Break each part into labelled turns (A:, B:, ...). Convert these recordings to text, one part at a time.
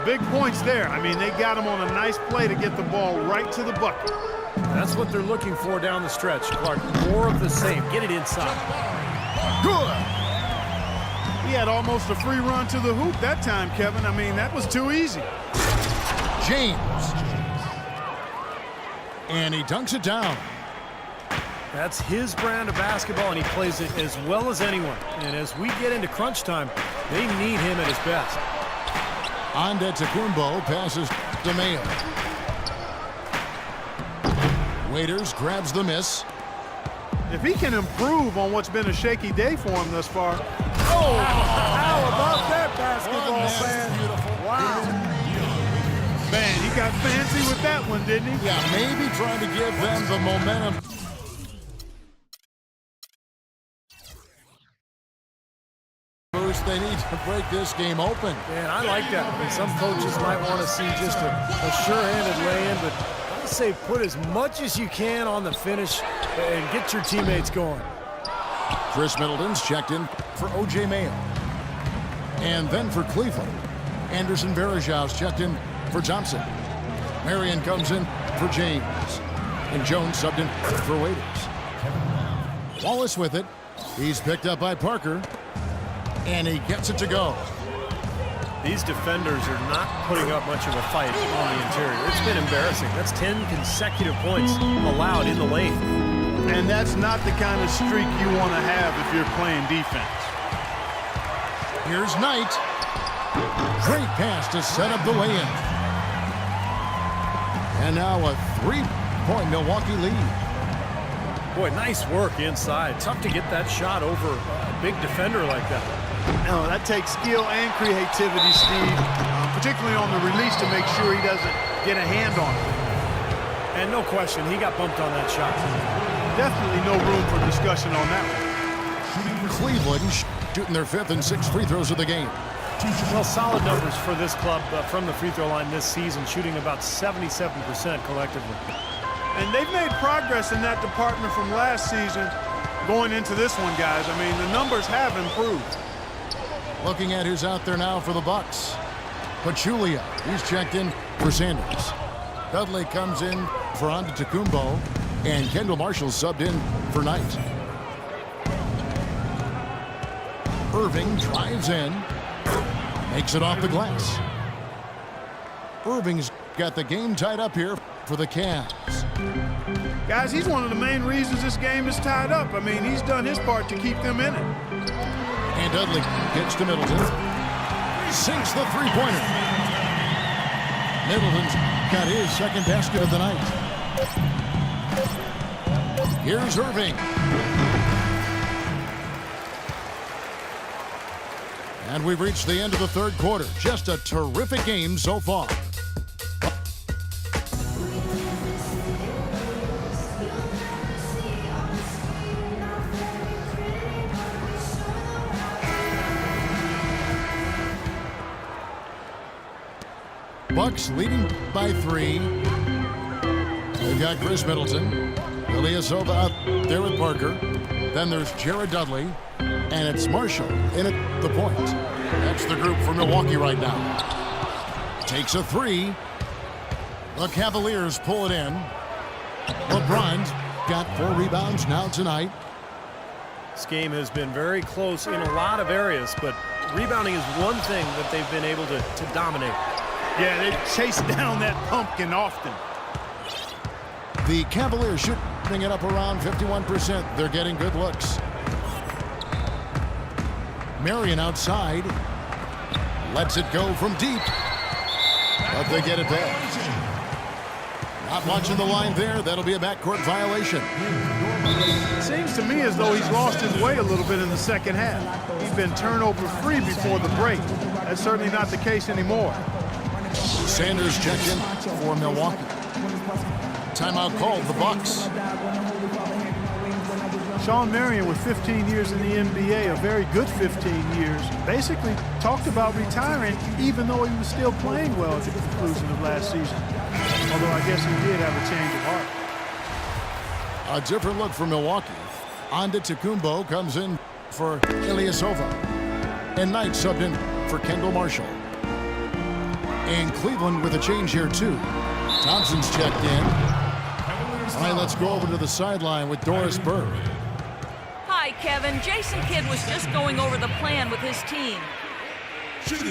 A: Big points there. I mean, they got him on a nice play to get the ball right to the bucket.
B: That's what they're looking for down the stretch, Clark. More of the same. Get it inside.
A: Good. He had almost a free run to the hoop that time, Kevin. I mean, that was too easy.
C: James. And he dunks it down.
B: That's his brand of basketball, and he plays it as well as anyone. And as we get into crunch time, they need him at his best.
C: Antetokounmpo passes to Mayo. Waiters grabs the miss.
A: If he can improve on what's been a shaky day for him thus far. Oh, how about that basketball, fan?
C: Beautiful.
A: Wow. Man, he got fancy with that one, didn't he?
C: Yeah, maybe trying to give them the momentum. First, they need to break this game open.
B: Man, I like that. I mean, some coaches might want to see just a sure-handed lay-in, but I say put as much as you can on the finish and get your teammates going.
C: Chris Middleton's checked in for O.J. Mayo. And then for Cleveland, Anderson Varejau's checked in for Thompson. Marion comes in for James. And Jones subbed in for Waiters. Wallace with it. He's picked up by Parker. And he gets it to go.
B: These defenders are not putting up much of a fight on the interior. It's been embarrassing. That's 10 consecutive points allowed in the lane.
A: And that's not the kind of streak you want to have if you're playing defense.
C: Here's Knight. Great pass to set up the lay-in. And now a three-point Milwaukee lead.
B: Boy, nice work inside. Tough to get that shot over a big defender like that.
A: No, that takes skill and creativity, Steve, particularly on the release to make sure he doesn't get a hand on it.
B: And no question, he got bumped on that shot.
A: Definitely no room for discussion on that one.
C: Cleveland shooting their 5th and 6th free throws of the game.
B: Well, solid numbers for this club from the free throw line this season, shooting about 77% collectively.
A: And they've made progress in that department from last season going into this one, guys. I mean, the numbers have improved.
C: Looking at who's out there now for the Bucks. Pachulia, he's checked in for Sanders. Dudley comes in for Antetokounmpo, and Kendall Marshall subbed in for Knight. Irving drives in, makes it off the glass. Irving's got the game tied up here for the Cavs.
A: Guys, he's one of the main reasons this game is tied up. I mean, he's done his part to keep them in it.
C: And Dudley gets to Middleton. Sinks the three-pointer. Middleton's got his second basket of the night. Here's Irving. And we've reached the end of the third quarter. Just a terrific game so far. Bucks leading by 3. They've got Chris Middleton. Ilyasova out there with Parker. Then there's Jared Dudley. And it's Marshall in at the point. That's the group for Milwaukee right now. Takes a 3. The Cavaliers pull it in. LeBron's got 4 rebounds now tonight.
B: This game has been very close in a lot of areas, but rebounding is one thing that they've been able to dominate.
A: Yeah, they chase down that pumpkin often.
C: The Cavaliers shooting it up around 51%. They're getting good looks. Marion outside. Lets it go from deep. But they get it back. Not much in the line there. That'll be a backcourt violation.
A: Seems to me as though he's lost his way a little bit in the second half. He's been turnover-free before the break. That's certainly not the case anymore.
C: Sanders checked in for Milwaukee. Timeout called the Bucks.
A: Shawn Marion with 15 years in the NBA, a very good 15 years, basically talked about retiring even though he was still playing well at the conclusion of last season. Although I guess he did have a change of heart.
C: A different look for Milwaukee. Antetokounmpo comes in for Ilyasova. And Knight subbed in for Kendall Marshall. And Cleveland with a change here, too. Thompson's checked in. All right, let's go over to the sideline with Doris Burke.
D: Hi, Kevin. Jason Kidd was just going over the plan with his team.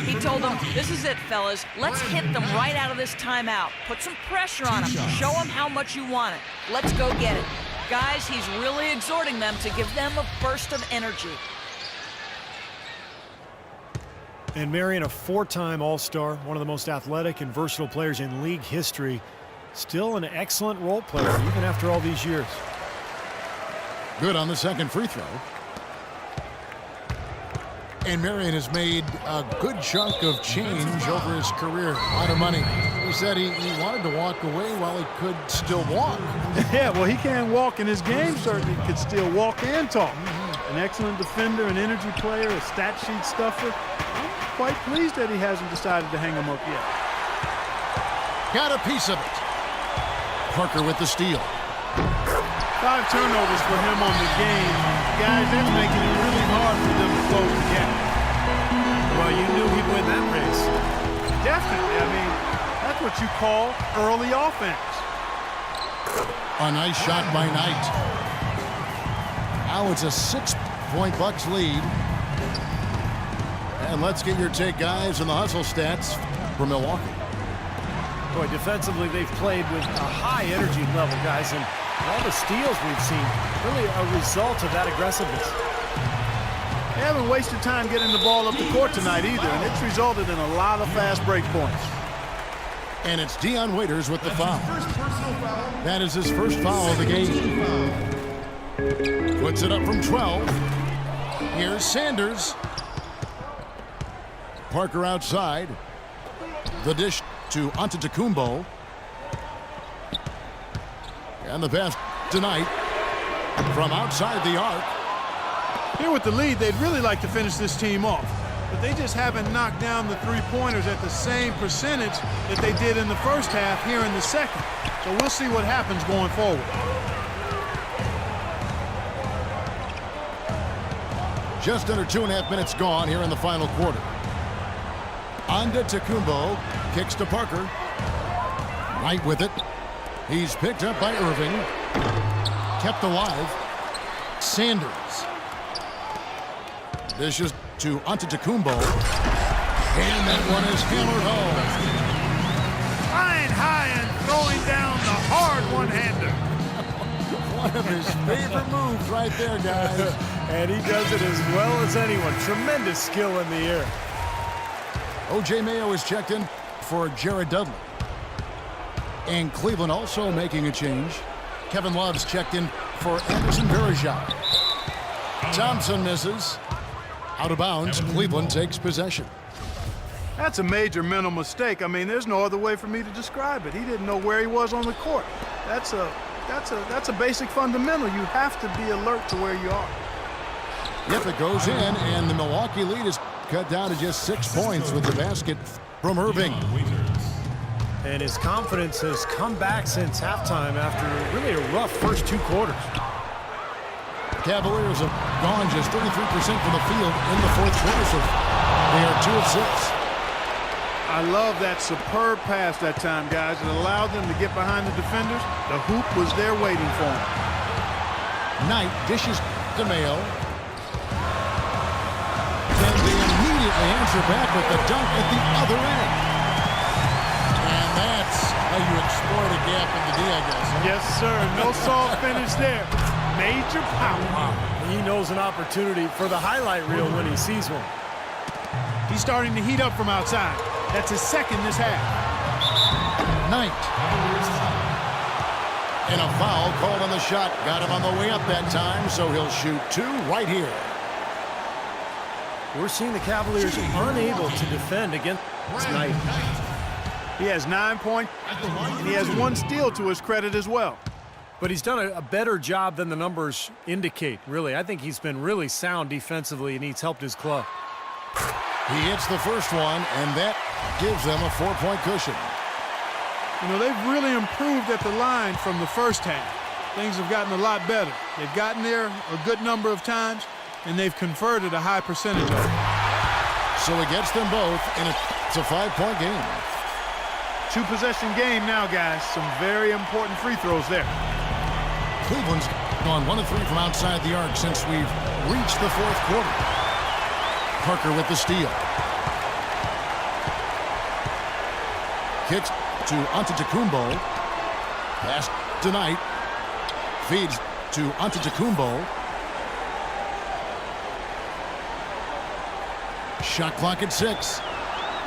D: He told them, this is it, fellas. Let's hit them right out of this timeout. Put some pressure on them. Show them how much you want it. Let's go get it. Guys, he's really exhorting them to give them a burst of energy.
B: And Marion, a four-time All-Star, one of the most athletic and versatile players in league history. Still an excellent role player, even after all these years.
C: Good on the second free throw. And Marion has made a good chunk of change over his career. A lot of money. He said he wanted to walk away while he could still walk.
A: Yeah, well, he can't walk, and his game certainly could still walk and talk. An excellent defender, an energy player, a stat sheet stuffer. I'm quite pleased that he hasn't decided to hang him up yet.
C: Got a piece of it. Parker with the steal.
A: 5 turnovers for him on the game. Guys, that's making it really hard for them to close the gap.
B: Well, you knew he'd win that race.
A: Definitely. I mean, that's what you call early offense.
C: A nice shot by Knight. Now it's a 6-point Bucks lead. And let's get your take, guys, on the hustle stats for Milwaukee.
B: Boy, defensively, they've played with a high energy level, guys, and all the steals we've seen, really a result of that aggressiveness.
A: They haven't wasted time getting the ball up the court tonight either, and it's resulted in a lot of fast break points.
C: And it's Dion Waiters with the foul. That is his first foul of the game. Puts it up from 12. Here's Sanders. Parker outside. The dish to Antetokounmpo. And the pass tonight from outside the arc.
A: Here with the lead, they'd really like to finish this team off, but they just haven't knocked down the three-pointers at the same percentage that they did in the first half here in the second. So we'll see what happens going forward.
C: Just under 2.5 minutes gone here in the final quarter. Antetokounmpo kicks to Parker. Knight with it. He's picked up by Irving. Kept alive. Sanders. Dishes to Antetokounmpo. And that one is hammered home.
A: Flying high and throwing down the hard one-hander.
C: One of his favorite moves right there, guys.
B: And he does it as well as anyone. Tremendous skill in the air.
C: O.J. Mayo is checked in for Jared Dudley. And Cleveland also making a change. Kevin Love's checked in for Anderson Varejao. Thompson misses. Out of bounds, Cleveland takes possession.
A: That's a major mental mistake. I mean, there's no other way for me to describe it. He didn't know where he was on the court. That's a basic fundamental. You have to be alert to where you are.
C: Yep, it goes in, and the Milwaukee lead is cut down to just 6 points with the basket from Irving.
B: And his confidence has come back since halftime after really a rough first 2 quarters.
C: Cavaliers have gone just 33% from the field in the fourth quarter, so they are 2 of 6.
A: I love that superb pass that time, guys. It allowed them to get behind the defenders. The hoop was there waiting for them.
C: Knight dishes to Mayo. And they immediately answer back with the dunk at the other end. And that's how you exploit a gap in the D, I guess. Huh?
A: Yes, sir. No soft finish there. Major power.
B: He knows an opportunity for the highlight reel when he sees one.
A: He's starting to heat up from outside. That's his second this half.
C: Knight. And a foul called on the shot. Got him on the way up that time, so he'll shoot 2 right here.
B: We're seeing the Cavaliers unable to defend against Knight.
A: He has 9 points, and he has 1 steal to his credit as well.
B: But he's done a better job than the numbers indicate, really. I think he's been really sound defensively, and he's helped his club.
C: He hits the first one, and that gives them a 4-point cushion.
A: You know, they've really improved at the line from the first half. Things have gotten a lot better. They've gotten there a good number of times, and they've converted a high percentage of it.
C: So he gets them both, and it's a 5-point game.
A: Two-possession game now, guys. Some very important free throws there.
C: Cleveland's gone 1 of 3 from outside the arc since we've reached the fourth quarter. Parker with the steal. Kicks to Antetokounmpo. Pass tonight. Feeds to Antetokounmpo. Shot clock at 6.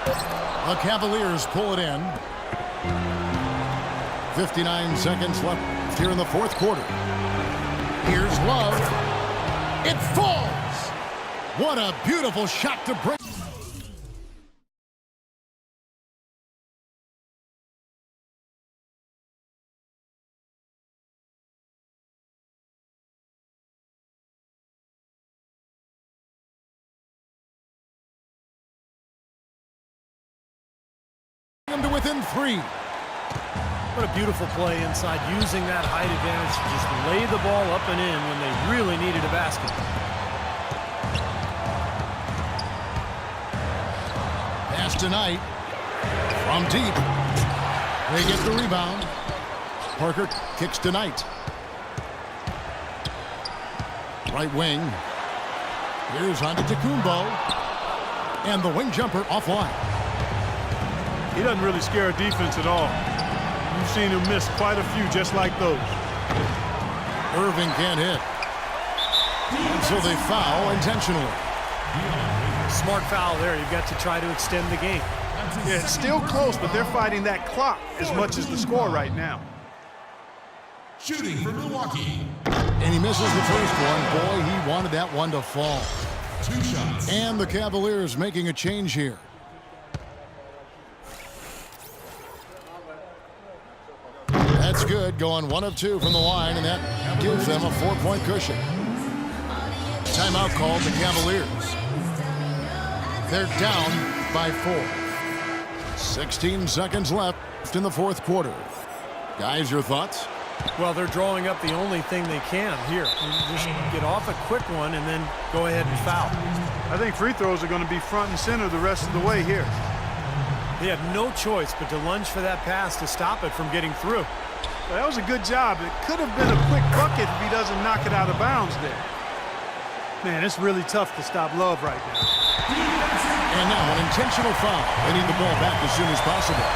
C: The Cavaliers pull it in. 59 seconds left here in the fourth quarter. Here's Love. It falls. What a beautiful shot to break. To within 3.
B: What a beautiful play inside, using that height advantage to just lay the ball up and in when they really needed a basket.
C: Pass tonight from deep. They get the rebound. Parker kicks tonight. Right wing. Here's Antetokounmpo. And the wing jumper offline.
A: He doesn't really scare a defense at all. You've seen him miss quite a few just like those.
C: Irving can't hit. And so they foul intentionally.
B: Smart foul there. You've got to try to extend the game.
A: Yeah, it's still close, but they're fighting that clock as much as the score right now.
E: Shooting for Milwaukee.
C: And he misses the first one. Boy, he wanted that one to fall.
E: 2 shots.
C: And the Cavaliers making a change here. That's good, going 1 of 2 from the line, and that gives them a 4-point cushion. Timeout called the Cavaliers. They're down by 4. 16 seconds left in the fourth quarter. Guys, your thoughts?
B: Well, they're drawing up the only thing they can here. Just get off a quick one and then go ahead and foul.
A: I think free throws are going to be front and center the rest of the way here.
B: They have no choice but to lunge for that pass to stop it from getting through.
A: Well, that was a good job. It could have been a quick bucket if he doesn't knock it out of bounds there. Man, it's really tough to stop Love right now.
C: And now an intentional foul. They need the ball back as soon as possible.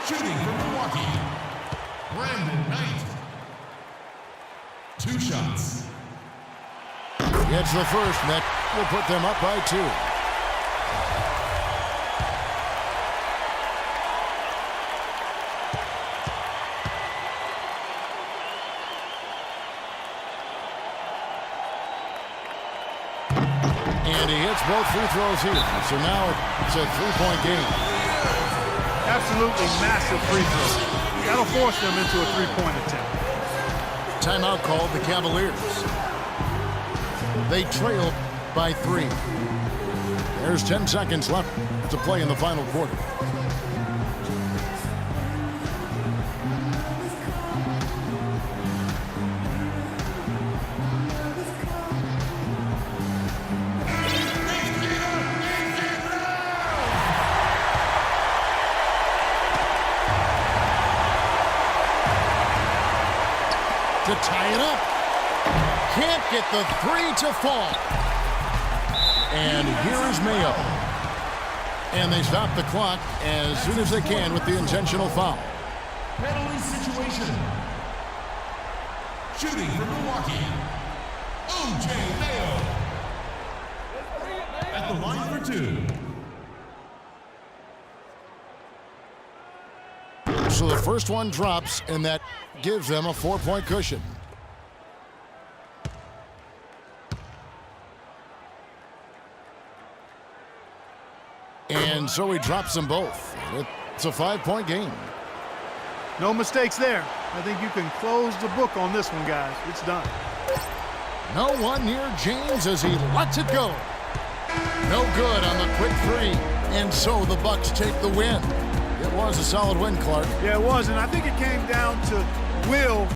E: Shooting for Milwaukee. Brandon Knight. 2 shots.
C: Gets the first, and that will put them up by 2. And he hits both free throws here. So now it's a 3-point game.
A: Absolutely massive free throw. That'll force them into a 3-point attempt.
C: Timeout called the Cavaliers. They trail by 3. There's 10 seconds left to play in the final quarter. To tie it up. Can't get the 3 to fall. And here is Mayo. And they stop the clock as soon as they can with the intentional foul.
E: Penalty situation. Shooting for Milwaukee. O.J. Mayo. At the line for 2.
C: So the first one drops, and that gives them a 4-point cushion. And so he drops them both. It's a 5-point game.
A: No mistakes there. I think you can close the book on this one, guys. It's done.
C: No one near James as he lets it go. No good on the quick 3. And so the Bucks take the win. It was a solid win, Clark.
A: Yeah, it was, and I think it came down to will.